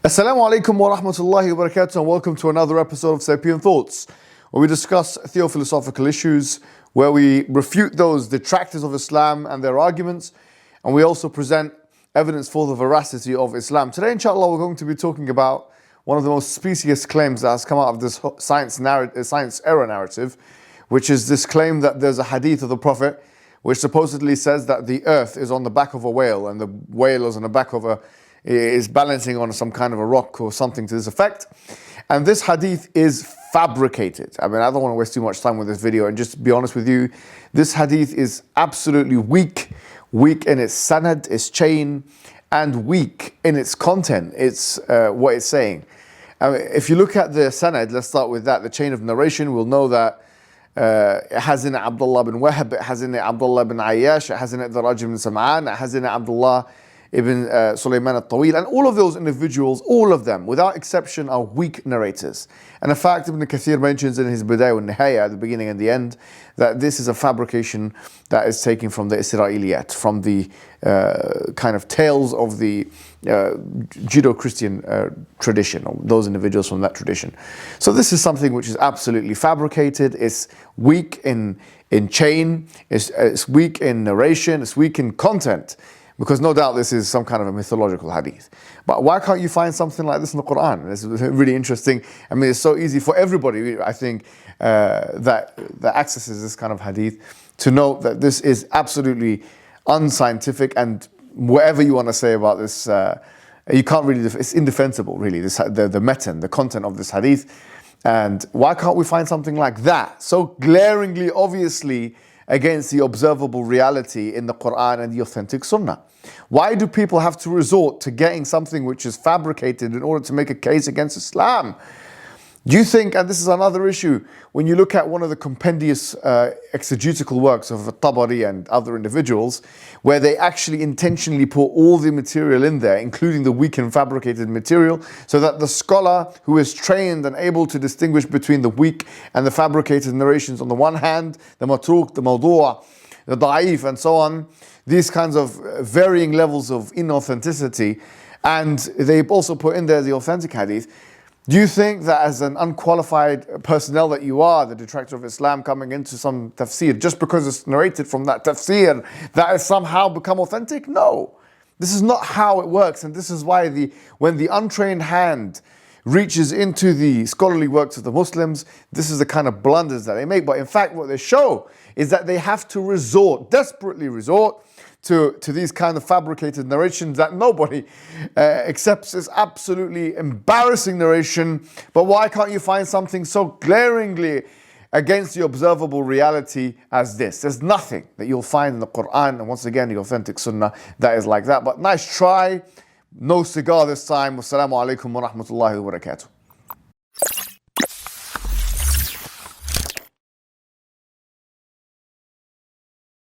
Assalamu alaikum wa rahmatullahi wa barakatuh, and welcome to another episode of Sapient Thoughts, where we discuss theophilosophical issues, where we refute those detractors of Islam and their arguments, and we also present evidence for the veracity of Islam. Today, inshallah, we're going to be talking about one of the most specious claims that has come out of this science era narrative, which is this claim that there's a hadith of the Prophet which supposedly says that the earth is on the back of a whale and the whale is on the back of is balancing on some kind of a rock or something to this effect. And this hadith is fabricated. I mean, I don't want to waste too much time with this video, and just be honest with you, this hadith is absolutely weak in its sanad, its chain, and weak in its content, it's what it's saying. I mean, if you look at the sanad, let's start with that, the chain of narration, we'll know that it has in it Abdullah bin Wahab, it has in it Abdullah bin Ayyash, it has in it Daraj ibn Sam'an, it has in it Abdullah ibn Sulaiman al-Tawil, and all of those individuals, all of them, without exception, are weak narrators. And in fact, Ibn Kathir mentions in his Bidayah wa Nihaya, at the beginning and the end, that this is a fabrication that is taken from the Israeliyat, from the kind of tales of the Judeo-Christian tradition, or those individuals from that tradition. So this is something which is absolutely fabricated, it's weak in chain, it's weak in narration, it's weak in content. Because no doubt this is some kind of a mythological hadith. But why can't you find something like this in the Quran? This is really interesting. I mean, it's so easy for everybody, I think, that accesses this kind of hadith to know that this is absolutely unscientific, and whatever you want to say about this, you can't really, it's indefensible really, the metan, the content of this hadith. And why can't we find something like that, so glaringly, obviously, against the observable reality in the Quran and the authentic Sunnah? Why do people have to resort to getting something which is fabricated in order to make a case against Islam? Do you think, and this is another issue, when you look at one of the compendious exegetical works of Tabari and other individuals, where they actually intentionally put all the material in there, including the weak and fabricated material, so that the scholar who is trained and able to distinguish between the weak and the fabricated narrations on the one hand, the matruk, the mawdu', the da'if, and so on, these kinds of varying levels of inauthenticity, and they also put in there the authentic hadith. Do you think that as an unqualified personnel that you are, the detractor of Islam, coming into some tafsir, just because it's narrated from that tafsir, that has somehow become authentic? No. This is not how it works, and this is why when the untrained hand reaches into the scholarly works of the Muslims, this is the kind of blunders that they make. But in fact, what they show is that they have to desperately resort to these kind of fabricated narrations that nobody accepts as absolutely embarrassing narration. But why can't you find something so glaringly against the observable reality as this? There's nothing that you'll find in the Quran, and once again, the authentic Sunnah, that is like that. But nice try. No cigar this time. Wassalamu alaikum wa rahmatullahi wa barakatuh.